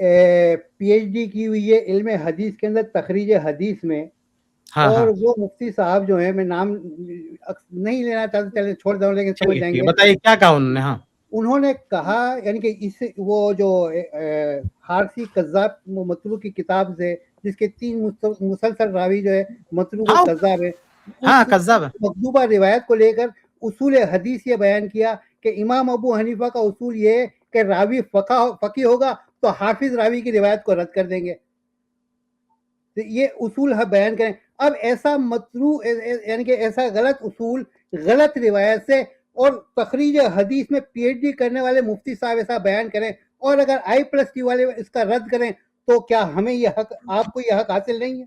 P H D کی ہوئی ہے علم حدیث کے اندر، تخریج حدیث میں، اور وہ مفتی صاحب جو ہیں، میں نام نہیں لینا چاہتا، چلے چھوڑ دوں، لیکن سمجھ جائیں گے. بتائیے کیا کہا انہوں نے. ہاں، انہوں نے کہا یعنی کہ اس وہ جو حارثی کذاب مطلوب کی کتاب سے، جس کے 3 مسلسل راوی جو ہے مطلوب و کذاب ہے، مکذوبہ روایت کو لے کر اصول حدیث یہ بیان کیا کہ امام ابو حنیفہ کا اصول یہ ہے کہ راوی فقیہ ہوگا تو حافظ راوی کی روایت کو رد کر دیں گے. یہ اصول بیان کریں. اب ایسا مطلوب یعنی کہ ایسا غلط اصول، غلط روایت سے، اور تخریج حدیث میں پی ایچ ڈی کرنے والے مفتی صاحب ایسا بیان کریں، اور اگر IPLUS والے اس کا رد کریں، تو کیا ہمیں یہ حق، آپ کو یہ حق حاصل نہیں ہے؟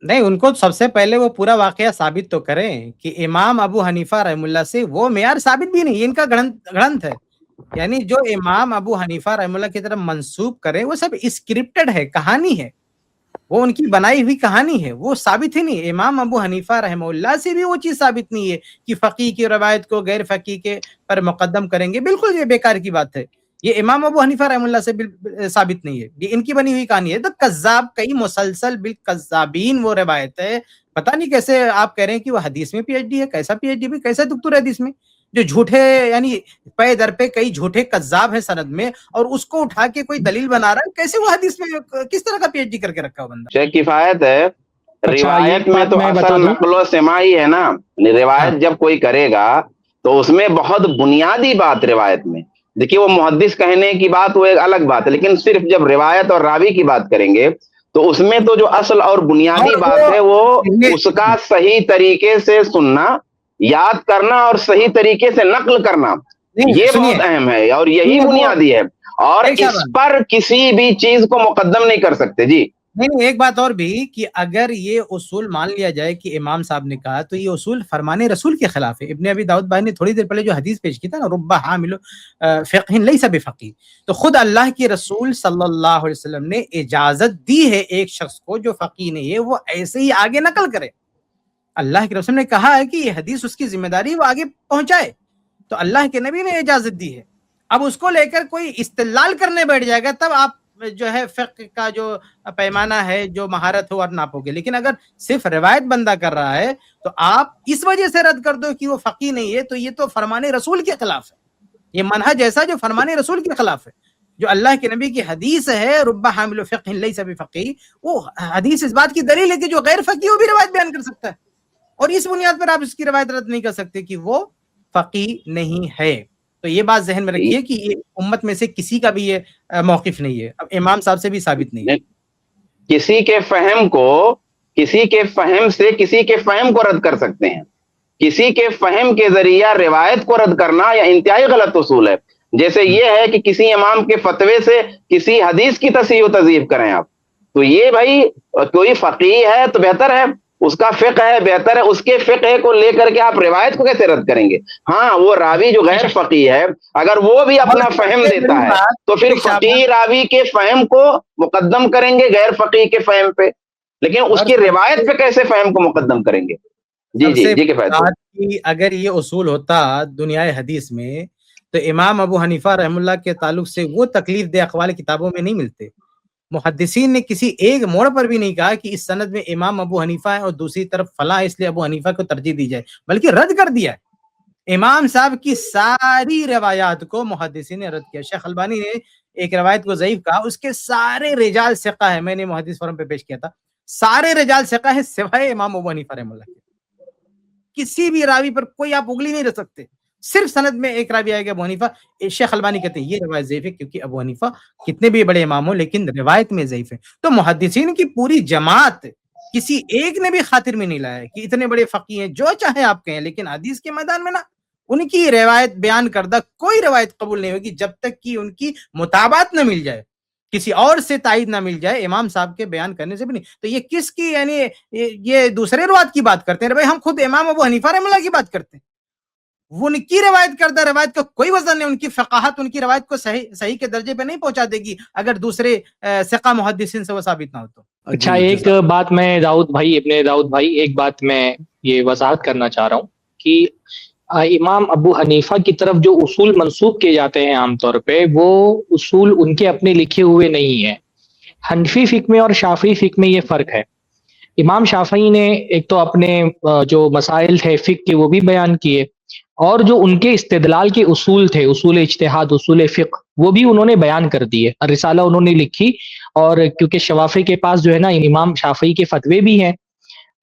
نہیں، ان کو سب سے پہلے وہ پورا واقعہ ثابت تو کریں کہ امام ابو حنیفہ رحم اللہ سے وہ معیار ثابت بھی نہیں، ان کا گڑنت ہے. یعنی جو امام ابو حنیفہ رحم اللہ کی طرف منسوب کرے وہ سب اسکرپٹڈ ہے، کہانی ہے، وہ ان کی بنائی ہوئی کہانی ہے، وہ ثابت ہی نہیں. امام ابو حنیفہ رحمہ اللہ سے بھی وہ چیز ثابت نہیں ہے کہ فقیہ کی روایت کو غیر فقیہ کے پر مقدم کریں گے. بالکل یہ بیکار کی بات ہے. یہ امام ابو حنیفہ رحمہ اللہ سے ثابت نہیں ہے، یہ ان کی بنی ہوئی کہانی ہے. تو کذاب، کئی مسلسل بالکذابین وہ روایت ہے. پتہ نہیں کیسے آپ کہہ رہے ہیں کہ وہ حدیث میں پی ایچ ڈی ہے. کیسا پی ایچ ڈی بھی، کیسا دکتور حدیث میں، جو جھوٹے یعنی پے در پہ کئی جھوٹے کذاب ہیں سند میں، اور اس کو اٹھا کے کوئی دلیل بنا رہا ہے. کیسے وہ حدیث میں کس طرح کا پی ایچ ڈی کر کے رکھا ہو بندہ؟ کفایت ہے. روایت میں تو اصل نقل و سماع ہی ہے نا. روایت جب کوئی کرے گا تو اس میں بہت بنیادی بات روایت میں، دیکھیے وہ محدث کہنے کی بات وہ ایک الگ بات ہے، لیکن صرف جب روایت اور راوی کی بات کریں گے تو اس میں تو جو اصل اور بنیادی بات ہے وہ اس کا صحیح طریقے سے سننا، یاد کرنا اور صحیح طریقے سے نقل کرنا، یہ بہت اہم ہے اور یہی بنیادی ہے. اور اس پر کسی بھی چیز کو مقدم نہیں کر سکتے. جی نہیں، ایک بات اور بھی کہ اگر یہ اصول مان لیا جائے کہ امام صاحب نے کہا، تو یہ اصول فرمان رسول کے خلاف ہے. ابن ابی داؤد بھائی نے تھوڑی دیر پہلے جو حدیث پیش کی تھا نا، رب حامل فقہ لیس بفقیہ، تو خود اللہ کے رسول صلی اللہ علیہ وسلم نے اجازت دی ہے ایک شخص کو جو فقیہ نہیں ہے وہ ایسے ہی آگے نقل کرے. اللہ کے رسول نے کہا ہے کہ یہ حدیث اس کی ذمہ داری وہ آگے پہنچائے، تو اللہ کے نبی نے اجازت دی ہے. اب اس کو لے کر کوئی استدلال کرنے بیٹھ جائے گا، تب آپ جو ہے فقہ کا جو پیمانہ ہے، جو مہارت ہو، اور ناپو گے. لیکن اگر صرف روایت بندہ کر رہا ہے تو آپ اس وجہ سے رد کر دو کہ وہ فقیہ نہیں ہے، تو یہ تو فرمان رسول کے خلاف ہے. یہ منہج ایسا جو فرمان رسول کے خلاف ہے. جو اللہ کے نبی کی حدیث ہے رب حامل فقہ لیس بفقیہ، وہ حدیث اس بات کی دلیل ہے کہ جو غیر فقیہ وہ بھی روایت بیان کر سکتا ہے، اور اس بنیاد پر آپ اس کی روایت رد نہیں کر سکتے کہ وہ فقیہ نہیں ہے. تو یہ بات ذہن میں رکھیے کہ یہ امت میں سے کسی کا بھی یہ موقف نہیں ہے، اب امام صاحب سے بھی ثابت نہیں ہے. کسی کے فہم سے کسی کے فہم کو رد کر سکتے ہیں. کسی کے فہم کے ذریعہ روایت کو رد کرنا یا انتہائی غلط اصول ہے. جیسے یہ ہے کہ کسی امام کے فتوے سے کسی حدیث کی تصحیح و تضعیف کریں آپ، تو یہ بھائی کوئی فقیہ ہے تو بہتر ہے، اس کا فقہ ہے بہتر ہے، اس کے فقہ کو لے کر کے آپ روایت کو کیسے رد کریں گے؟ ہاں وہ راوی جو غیر فقیہ ہے اگر وہ بھی اپنا فہم دیتا ہے تو پھر فقیہ راوی کے فہم کو مقدم کریں گے غیر فقیہ کے فہم پہ، لیکن اس کی روایت پہ کیسے فہم کو مقدم کریں گے؟ جی جی جی کہ اگر یہ اصول ہوتا دنیا حدیث میں تو امام ابو حنیفہ رحم اللہ کے تعلق سے وہ تکلیف دہ اقوال کتابوں میں نہیں ملتے. محدثین نے کسی ایک موڑ پر بھی نہیں کہا کہ اس سند میں امام ابو حنیفہ ہے اور دوسری طرف فلاں اس لیے ابو حنیفہ کو ترجیح دی جائے، بلکہ رد کر دیا ہے. امام صاحب کی ساری روایات کو محدثین نے رد کیا. شیخ البانی نے ایک روایت کو ضعیف کہا، اس کے سارے رجال ثقہ ہے، میں نے محدث فورم پہ پیش کیا تھا، سارے رجال ثقہ ہے سوائے امام ابو حنیفہ رحمہ اللہ کے. کسی بھی راوی پر کوئی آپ انگلی نہیں رکھ سکتے، صرف سند میں ایک راوی آئے گا ابو حنیفہ. شیخ البانی کہتے ہیں یہ روایت ضعیف ہے کیونکہ ابو حنیفہ کتنے بھی بڑے امام ہوں لیکن روایت میں ضعیف ہے. تو محدثین کی پوری جماعت کسی ایک نے بھی خاطر میں نہیں لایا کہ اتنے بڑے فقیہ ہیں جو چاہے آپ کہیں، لیکن حدیث کے میدان میں نا ان کی روایت بیان کردہ کوئی روایت قبول نہیں ہوگی جب تک کہ ان کی مطابقت نہ مل جائے، کسی اور سے تائید نہ مل جائے، امام صاحب کے بیان کرنے سے بھی نہیں. تو یہ کس کی یعنی یہ دوسرے روایت کی بات کرتے ہیں؟ بھائی ہم خود امام ابو حنیفہ رحمہ اللہ کی بات کرتے ہیں، وہ ان کی روایت کردہ روایت کا کوئی وزن نہیں، ان کی فقاہت ان کی روایت کو صحیح کے درجے پہ نہیں پہنچا دے گی اگر دوسرے ثقہ محدثین سے وہ ثابت نہ ہو تو. اچھا ایک بات میں ابن داؤد بھائی ایک بات میں یہ وضاحت کرنا چاہ رہا ہوں کہ امام ابو حنیفہ کی طرف جو اصول منسوب کیے جاتے ہیں عام طور پہ وہ اصول ان کے اپنے لکھے ہوئے نہیں ہیں. حنفی فقہ میں اور شافعی فقہ میں یہ فرق ہے. امام شافعی نے ایک تو اپنے جو مسائل تھے فقہ کے وہ بھی بیان کیے، اور جو ان کے استدلال کے اصول تھے، اصول اجتہاد، اصول فقہ، وہ بھی انہوں نے بیان کر دیے. رسالہ انہوں نے لکھی، اور کیونکہ شوافی کے پاس جو ہے نا امام شافعی کے فتوے بھی ہیں،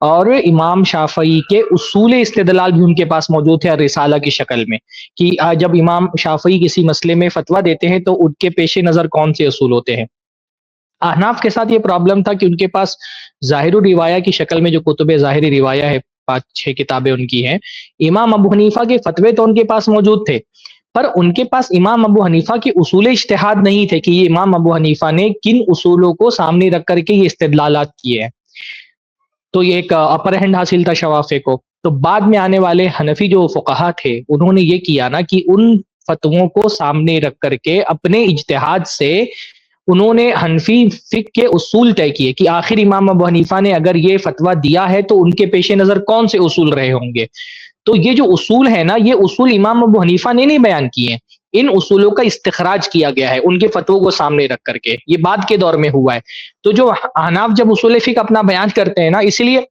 اور امام شافعی کے اصول استدلال بھی ان کے پاس موجود ہے رسالہ کی شکل میں، کہ جب امام شافعی کسی مسئلے میں فتویٰ دیتے ہیں تو ان کے پیش نظر کون سے اصول ہوتے ہیں. احناف کے ساتھ یہ پرابلم تھا کہ ان کے پاس ظاہر الروایہ کی شکل میں جو کتب ظاہری روایہ ہے، 5-6 کتابیں ان کی ہیں، امام ابو حنیفہ کے فتوے تو ان کے پاس موجود تھے، پر ان کے پاس امام ابو حنیفہ کے اصول اجتہاد نہیں تھے کہ یہ امام ابو حنیفہ نے کن اصولوں کو سامنے رکھ کر کے یہ استدلالات کیے ہیں. تو یہ ایک اپر ہینڈ حاصل تھا شوافے کو. تو بعد میں آنے والے حنفی جو فقہا تھے انہوں نے یہ کیا نا کہ ان فتووں کو سامنے رکھ کر کے اپنے اجتہاد سے انہوں نے حنفی فقہ کے اصول طے کیے کہ آخر امام ابو حنیفہ نے اگر یہ فتویٰ دیا ہے تو ان کے پیش نظر کون سے اصول رہے ہوں گے. تو یہ جو اصول ہے نا، یہ اصول امام ابو حنیفہ نے نہیں بیان کیے ہیں، ان اصولوں کا استخراج کیا گیا ہے ان کے فتووں کو سامنے رکھ کر کے. یہ بعد کے دور میں ہوا ہے. تو جو احناف جب اصول فقہ اپنا بیان کرتے ہیں نا، اسی لیے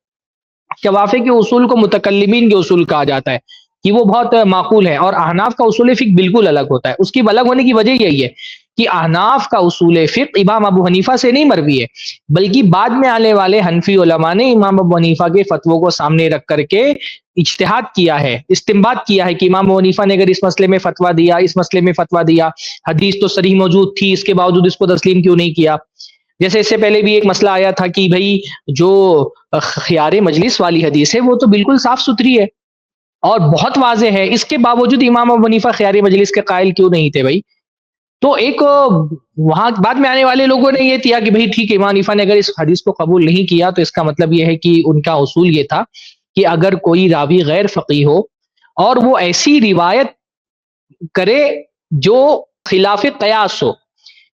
شوافی کے اصول کو متکلمین کے اصول کہا جاتا ہے کہ وہ بہت معقول ہے، اور احناف کا اصول فقہ بالکل الگ ہوتا ہے. اس کی الگ ہونے کی وجہ یہی ہے کہ احناف کا اصول فقہ امام ابو حنیفہ سے نہیں مروی ہے، بلکہ بعد میں آنے والے حنفی علماء نے امام ابو حنیفہ کے فتووں کو سامنے رکھ کر کے اجتہاد کیا ہے، استنباط کیا ہے کہ امام ابو حنیفہ نے اگر اس مسئلے میں فتویٰ دیا، اس مسئلے میں فتویٰ دیا، حدیث تو صریح موجود تھی، اس کے باوجود اس کو تسلیم کیوں نہیں کیا. جیسے اس سے پہلے بھی ایک مسئلہ آیا تھا کہ بھائی جو خیار مجلس والی حدیث ہے وہ تو بالکل صاف ستھری ہے اور بہت واضح ہے، اس کے باوجود امام ابو حنیفہ خیار مجلس کے قائل کیوں نہیں تھے بھائی. تو ایک وہاں بعد میں آنے والے لوگوں نے یہ کیا کہ بھائی ٹھیک ہے، امام حنیفہ نے اگر اس حدیث کو قبول نہیں کیا تو اس کا مطلب یہ ہے کہ ان کا اصول یہ تھا کہ اگر کوئی راوی غیر فقیہ ہو اور وہ ایسی روایت کرے جو خلاف قیاس ہو،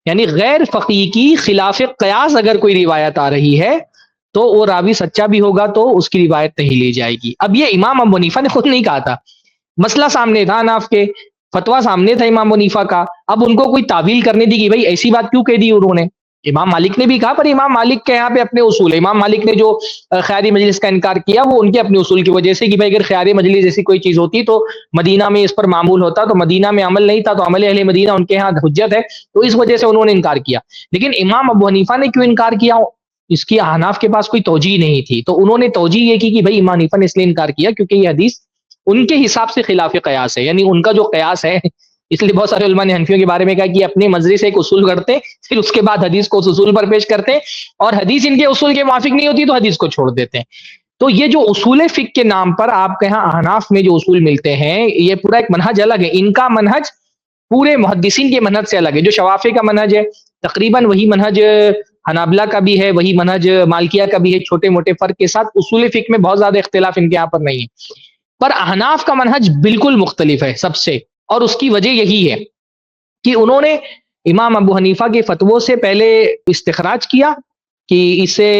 یعنی غیر فقیہ کی خلاف قیاس اگر کوئی روایت آ رہی ہے تو وہ راوی سچا بھی ہوگا تو اس کی روایت نہیں لی جائے گی. اب یہ امام ابو حنیفہ نے خود نہیں کہا تھا، مسئلہ سامنے تھا احناف کے، فتویٰ سامنے تھا امام حنیفہ کا. اب ان کو کوئی تعویل کرنے دی کہ بھائی ایسی بات کیوں کہہ دی انہوں نے. امام مالک نے بھی کہا، پر امام مالک کے یہاں پہ اپنے اصول ہے. امام مالک نے جو خیاری مجلس کا انکار کیا وہ ان کے اپنے اصول کی وجہ سے کہ بھائی اگر خیاری مجلس جیسی کوئی چیز ہوتی تو مدینہ میں اس پر معمول ہوتا، تو مدینہ میں عمل نہیں تھا تو عمل اہل مدینہ ان کے ہاں حجت ہے، تو اس وجہ سے انہوں نے انکار کیا. لیکن امام ابو حنیفہ نے کیوں انکار کیا، اس کی احناف کے پاس کوئی توجیہ نہیں تھی، تو انہوں نے توجیہ یہ کی کہ بھائی امام حنیفہ نے اس لیے انکار کیا کیونکہ یہ حدیث ان کے حساب سے خلاف قیاس ہے، یعنی ان کا جو قیاس ہے. اس لیے بہت سارے علماء نے حنفیوں کے بارے میں کہا کہ اپنے مجلس سے ایک اصول کرتے پھر اس کے بعد حدیث کو اس اصول پر پیش کرتے، اور حدیث ان کے اصول کے موافق نہیں ہوتی تو حدیث کو چھوڑ دیتے ہیں. تو یہ جو اصول فقہ کے نام پر آپ کے ہاں احناف میں جو اصول ملتے ہیں، یہ پورا ایک منہج الگ ہے. ان کا منہج پورے محدثین کے منہج سے الگ ہے. جو شوافی کا منہج ہے تقریباً وہی منہج حنابلہ کا بھی ہے، وہی منہج مالکیہ کا بھی ہے، چھوٹے موٹے فرق کے ساتھ. اصول فقہ میں بہت زیادہ اختلاف ان کے یہاں پر نہیں ہے، پر احناف کا منہج بالکل مختلف ہے سب سے. اور اس کی وجہ یہی ہے کہ انہوں نے امام ابو حنیفہ کے فتووں سے پہلے استخراج کیا کہ اسے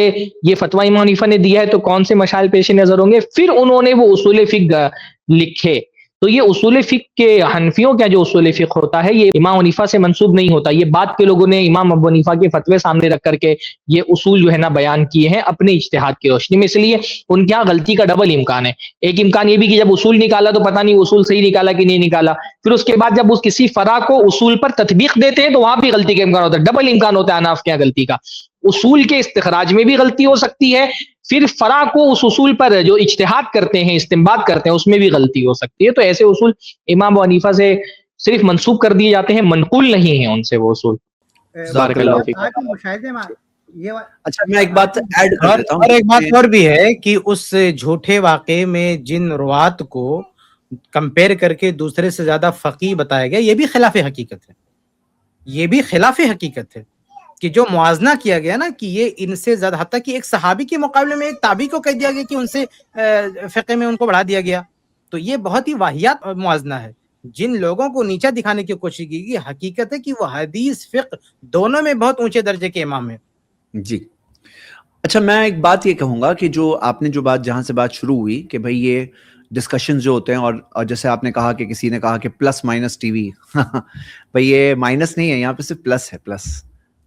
یہ فتویٰ امام حنیفہ نے دیا ہے تو کون سے مسائل پیش نظر ہوں گے، پھر انہوں نے وہ اصول فقہ لکھے. تو یہ اصول فقہ کے حنفیوں کا جو اصول فقہ ہوتا ہے یہ امام حنیفہ سے منسوب نہیں ہوتا. یہ بعد کے لوگوں نے امام ابو حنیفہ کے فتوے سامنے رکھ کر کے یہ اصول جو ہے نا بیان کیے ہیں اپنے اجتہاد کی روشنی میں. اس لیے ان کے یہاں غلطی کا ڈبل امکان ہے. ایک امکان یہ بھی کہ جب اصول نکالا تو پتہ نہیں اصول صحیح نکالا کہ نہیں نکالا، پھر اس کے بعد جب اس کسی فرع کو اصول پر تطبیق دیتے ہیں تو وہاں بھی غلطی کا امکان ہوتا ہے. ڈبل امکان ہوتا ہے احناف کے یہاں غلطی کا. اصول کے استخراج میں بھی غلطی ہو سکتی ہے، پھر فرع کو اس اصول پر جو اجتہاد کرتے ہیں استنباط کرتے ہیں اس میں بھی غلطی ہو سکتی ہے. تو ایسے اصول امام ابو حنیفہ سے صرف منسوب کر دیے جاتے ہیں، منقول نہیں ہیں ان سے وہ اصول. بارک اللہ فیک. اچھا میں ایک بات ایڈ کر دیتا ہوں، اور ایک بات اور بھی ہے کہ اس جھوٹے واقعے میں جن روات کو کمپیئر کر کے دوسرے سے زیادہ فقیہ بتایا گیا یہ بھی خلاف حقیقت ہے. یہ بھی خلاف حقیقت ہے کہ جو موازنہ کیا گیا نا کہ یہ ان سے زیادہ، حتیٰ کہ ایک صحابی کے مقابلے میں ایک تابعی کو کہہ دیا گیا کہ ان سے فقہ میں ان کو بڑھا دیا گیا. تو یہ بہت ہی واہیات موازنہ ہے. جن لوگوں کو نیچا دکھانے کی کوشش کی گئی، حقیقت ہے کہ وہ حدیث فقہ دونوں میں بہت اونچے درجے کے امام ہیں. جی اچھا میں ایک بات یہ کہوں گا کہ جو آپ نے جو بات جہاں سے بات شروع ہوئی کہ بھائی یہ ڈسکشن جو ہوتے ہیں اور جیسے آپ نے کہا کہ کسی نے کہا کہ پلس مائنس ٹی وی بھائی یہ مائنس نہیں ہے، یہاں پہ صرف پلس ہے. پلس